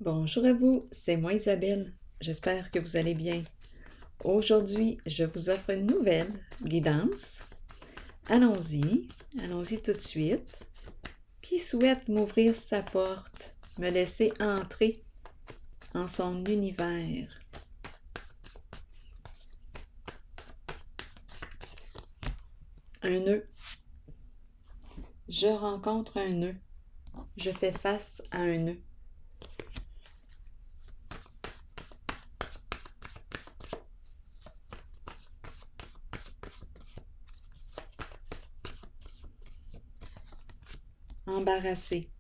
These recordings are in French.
Bonjour à vous, c'est moi Isabelle. J'espère que vous allez bien. Aujourd'hui, je vous offre une nouvelle guidance. Allons-y tout de suite. Qui souhaite m'ouvrir sa porte, me laisser entrer en son univers. Un nœud. Je rencontre un nœud. Je fais face à un nœud. Embarrassé.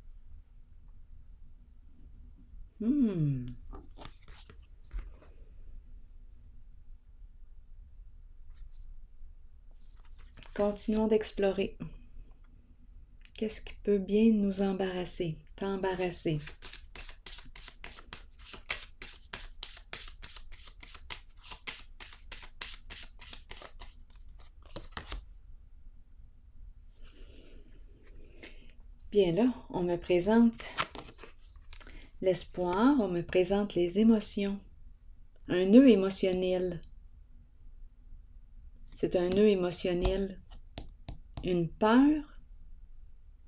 Continuons d'explorer. Qu'est-ce qui peut bien nous embarrasser, t'embarrasser? Bien là, on me présente l'espoir, on me présente les émotions. Un nœud émotionnel. C'est un nœud émotionnel. Une peur,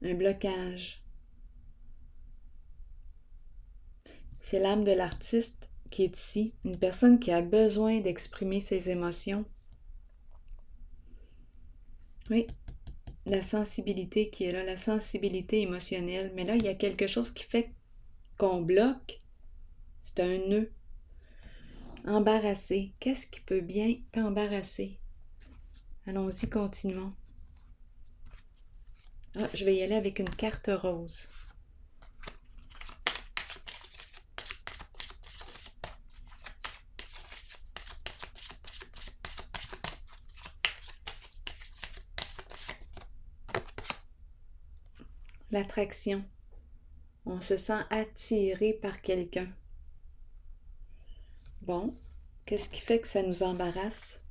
un blocage. C'est l'âme de l'artiste qui est ici, une personne qui a besoin d'exprimer ses émotions. Oui, la sensibilité qui est là, la sensibilité émotionnelle. Mais là, il y a quelque chose qui fait qu'on bloque. C'est un nœud. Embarrassé. Qu'est-ce qui peut bien t'embarrasser? Allons-y, continuons. Je vais y aller avec une carte rose. L'attraction. On se sent attiré par quelqu'un. Bon, qu'est-ce qui fait que ça nous embarrasse?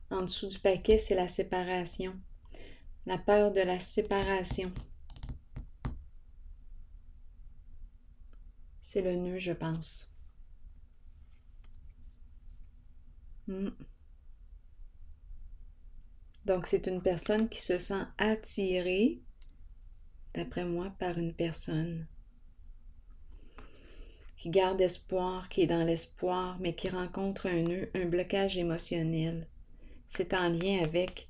En dessous du paquet, c'est la séparation. La peur de la séparation. C'est le nœud, je pense. Donc, c'est une personne qui se sent attirée, d'après moi, par une personne qui garde espoir, qui est dans l'espoir, mais qui rencontre un nœud, un blocage émotionnel. C'est en lien avec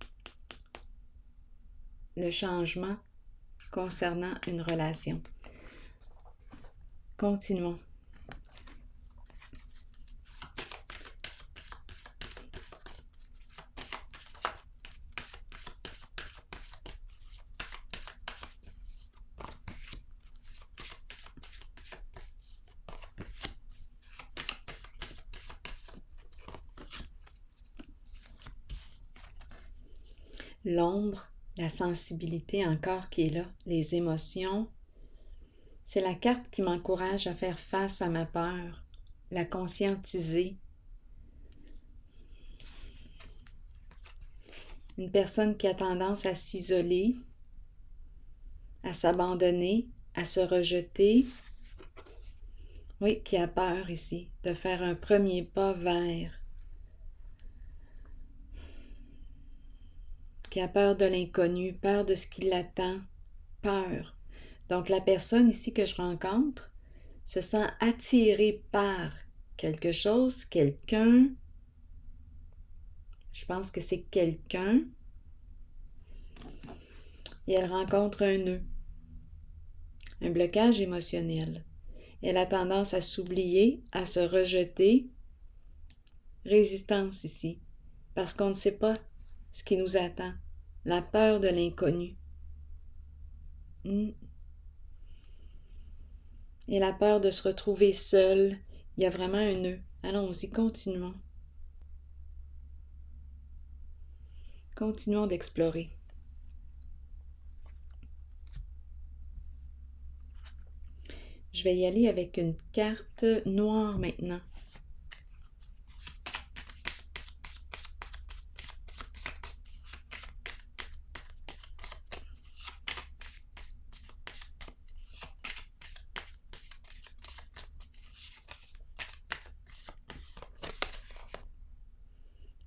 le changement concernant une relation. Continuons. L'ombre, la sensibilité encore qui est là, les émotions. C'est la carte qui m'encourage à faire face à ma peur, la conscientiser. Une personne qui a tendance à s'isoler, à s'abandonner, à se rejeter. Oui, qui a peur ici de faire un premier pas vers. Qui a peur de l'inconnu, peur de ce qui l'attend, peur. Donc la personne ici que je rencontre se sent attirée par quelque chose, quelqu'un. Je pense que c'est quelqu'un. Et elle rencontre un nœud, un blocage émotionnel. Elle a tendance à s'oublier, à se rejeter. Résistance ici, parce qu'on ne sait pas ce qui nous attend. La peur de l'inconnu. Et la peur de se retrouver seule. Il y a vraiment un nœud. Allons-y, continuons. Continuons d'explorer. Je vais y aller avec une carte noire maintenant.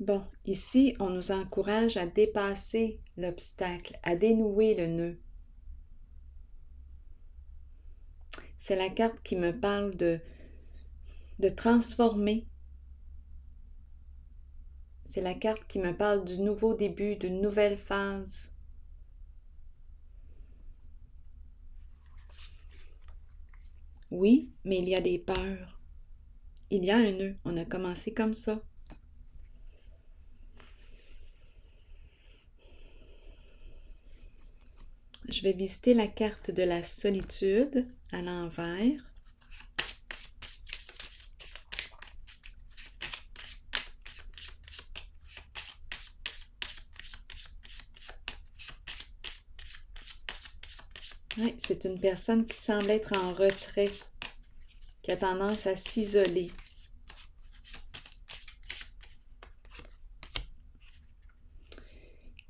Bon, ici, on nous encourage à dépasser l'obstacle, à dénouer le nœud. C'est la carte qui me parle de transformer. C'est la carte qui me parle du nouveau début, d'une nouvelle phase. Oui, mais il y a des peurs. Il y a un nœud. On a commencé comme ça. Je vais visiter la carte de la solitude à l'envers. Oui, c'est une personne qui semble être en retrait, qui a tendance à s'isoler.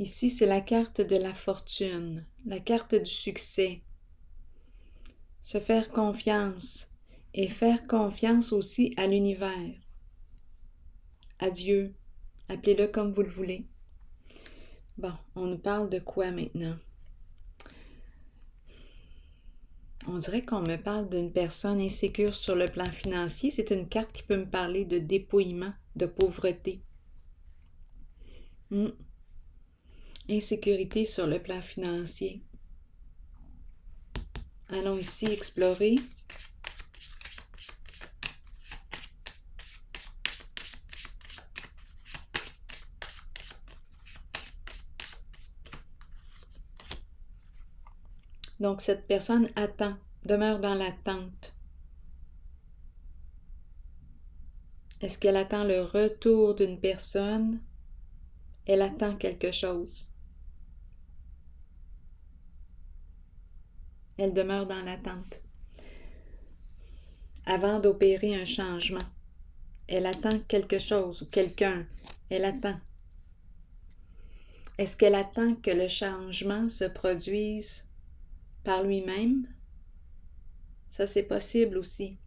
Ici, c'est la carte de la fortune, la carte du succès. Se faire confiance et faire confiance aussi à l'univers, à Dieu. Appelez-le comme vous le voulez. Bon, on nous parle de quoi maintenant? On dirait qu'on me parle d'une personne insécure sur le plan financier. C'est une carte qui peut me parler de dépouillement, de pauvreté. Insécurité sur le plan financier. Allons ici explorer. Donc, cette personne attend, demeure dans l'attente. Est-ce qu'elle attend le retour d'une personne? Elle attend quelque chose. Elle demeure dans l'attente. Avant d'opérer un changement, elle attend quelque chose ou quelqu'un. Elle attend. Est-ce qu'elle attend que le changement se produise par lui-même? Ça, c'est possible aussi.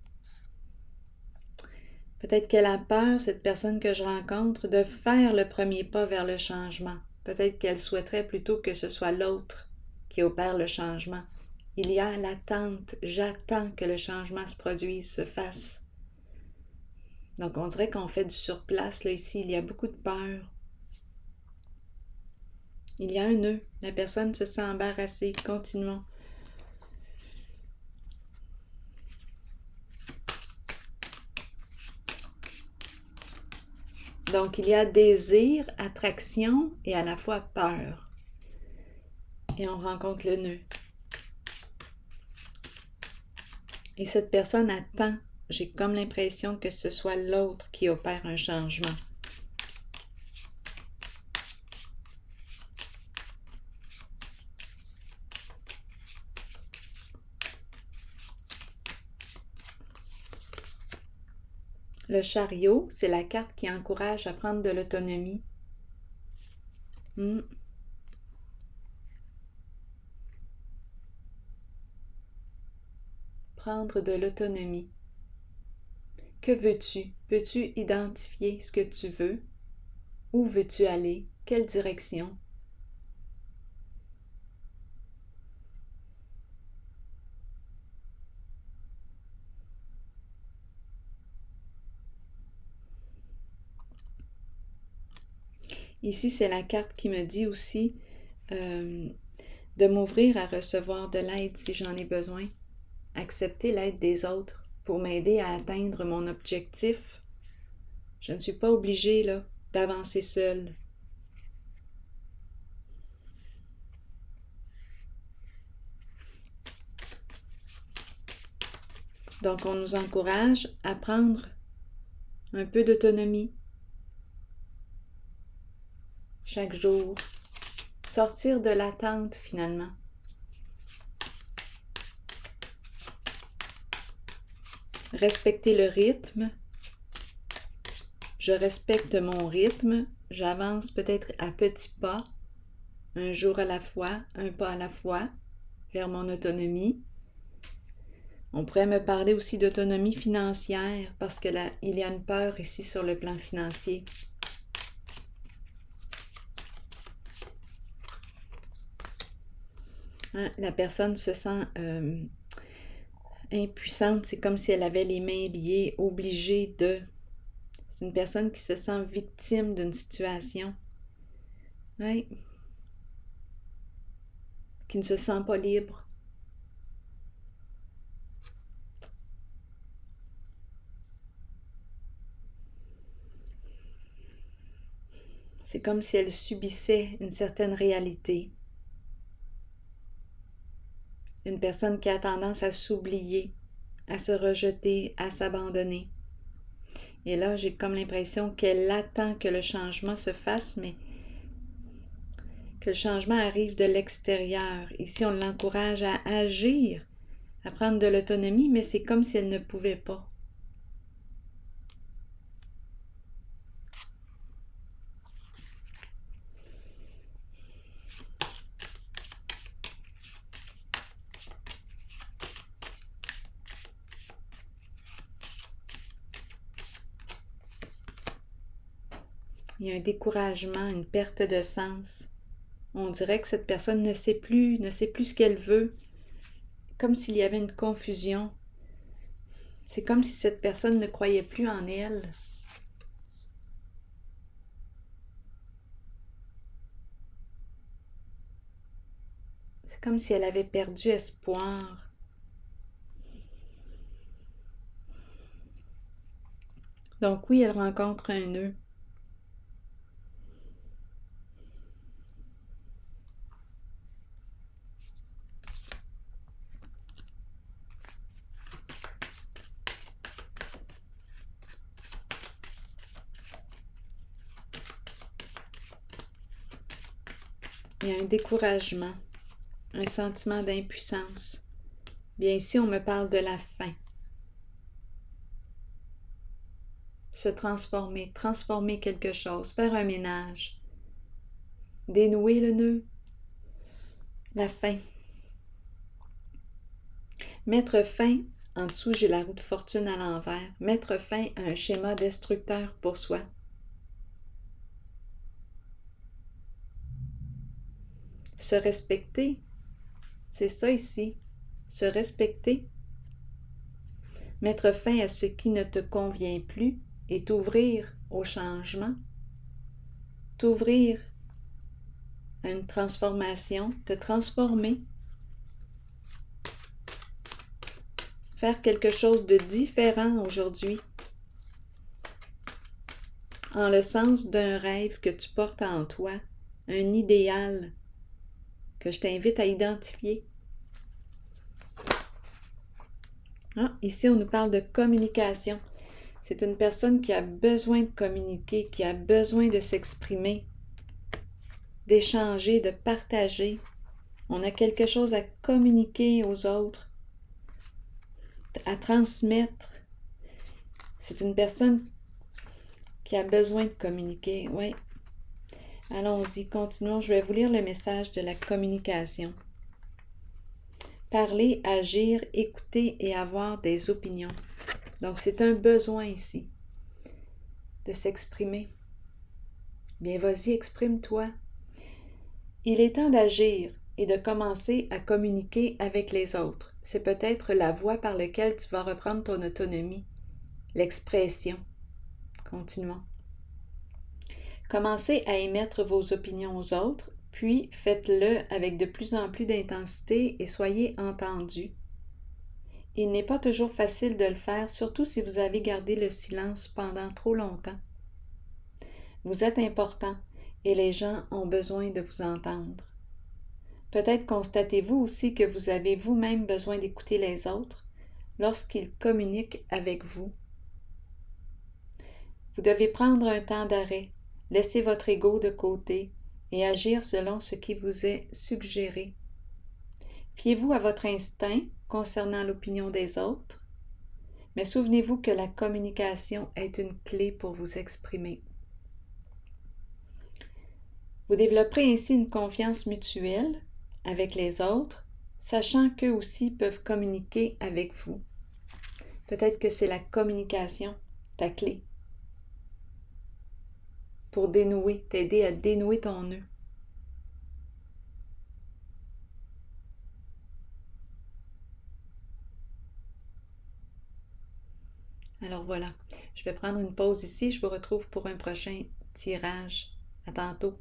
Peut-être qu'elle a peur, cette personne que je rencontre, de faire le premier pas vers le changement. Peut-être qu'elle souhaiterait plutôt que ce soit l'autre qui opère le changement. Il y a l'attente. J'attends que le changement se produise, se fasse. Donc, on dirait qu'on fait du surplace, là, ici. Il y a beaucoup de peur. Il y a un nœud. La personne se sent embarrassée. Continuons. Donc, il y a désir, attraction et à la fois peur. Et on rencontre le nœud. Et cette personne attend. J'ai comme l'impression que ce soit l'autre qui opère un changement. Le chariot, c'est la carte qui encourage à prendre de l'autonomie. Prendre de l'autonomie. Que veux-tu? Peux-tu identifier ce que tu veux? Où veux-tu aller? Quelle direction? Ici, c'est la carte qui me dit aussi de m'ouvrir à recevoir de l'aide si j'en ai besoin. Accepter l'aide des autres pour m'aider à atteindre mon objectif. Je ne suis pas obligée là, d'avancer seule. Donc, on nous encourage à prendre un peu d'autonomie chaque jour. Sortir de l'attente finalement. Respecter le rythme. Je respecte mon rythme. J'avance peut-être à petits pas, un jour à la fois, un pas à la fois, vers mon autonomie. On pourrait me parler aussi d'autonomie financière parce que là, il y a une peur ici sur le plan financier. Hein, la personne se sent impuissante, c'est comme si elle avait les mains liées, obligée de. C'est une personne qui se sent victime d'une situation. Oui. Qui ne se sent pas libre. C'est comme si elle subissait une certaine réalité. Une personne qui a tendance à s'oublier, à se rejeter, à s'abandonner. Et là, j'ai comme l'impression qu'elle attend que le changement se fasse, mais que le changement arrive de l'extérieur. Ici, on l'encourage à agir, à prendre de l'autonomie, mais c'est comme si elle ne pouvait pas. Il y a un découragement, une perte de sens. On dirait que cette personne ne sait plus ce qu'elle veut, comme s'il y avait une confusion. C'est comme si cette personne ne croyait plus en elle. C'est comme si elle avait perdu espoir. Donc oui, elle rencontre un nœud. Il y a un découragement, un sentiment d'impuissance. Bien ici, on me parle de la fin. Se transformer, transformer quelque chose, faire un ménage, dénouer le nœud, la fin. Mettre fin, en dessous j'ai la roue de fortune à l'envers, mettre fin à un schéma destructeur pour soi. Se respecter, c'est ça ici, se respecter. Mettre fin à ce qui ne te convient plus et t'ouvrir au changement. T'ouvrir à une transformation, te transformer. Faire quelque chose de différent aujourd'hui. En le sens d'un rêve que tu portes en toi, un idéal que je t'invite à identifier. Ah, ici, on nous parle de communication. C'est une personne qui a besoin de communiquer, qui a besoin de s'exprimer, d'échanger, de partager. On a quelque chose à communiquer aux autres, à transmettre. C'est une personne qui a besoin de communiquer. Oui. Allons-y, continuons. Je vais vous lire le message de la communication. Parler, agir, écouter et avoir des opinions. Donc, c'est un besoin ici de s'exprimer. Bien, vas-y, exprime-toi. Il est temps d'agir et de commencer à communiquer avec les autres. C'est peut-être la voie par laquelle tu vas reprendre ton autonomie, l'expression. Continuons. Commencez à émettre vos opinions aux autres, puis faites-le avec de plus en plus d'intensité et soyez entendus. Il n'est pas toujours facile de le faire, surtout si vous avez gardé le silence pendant trop longtemps. Vous êtes important et les gens ont besoin de vous entendre. Peut-être constatez-vous aussi que vous avez vous-même besoin d'écouter les autres lorsqu'ils communiquent avec vous. Vous devez prendre un temps d'arrêt, laisser votre ego de côté et agir selon ce qui vous est suggéré. Fiez-vous à votre instinct concernant l'opinion des autres, mais souvenez-vous que la communication est une clé pour vous exprimer. Vous développerez ainsi une confiance mutuelle avec les autres, sachant qu'eux aussi peuvent communiquer avec vous. Peut-être que c'est la communication, ta clé, pour dénouer, t'aider à dénouer ton nœud. Alors voilà, je vais prendre une pause ici. Je vous retrouve pour un prochain tirage. À tantôt.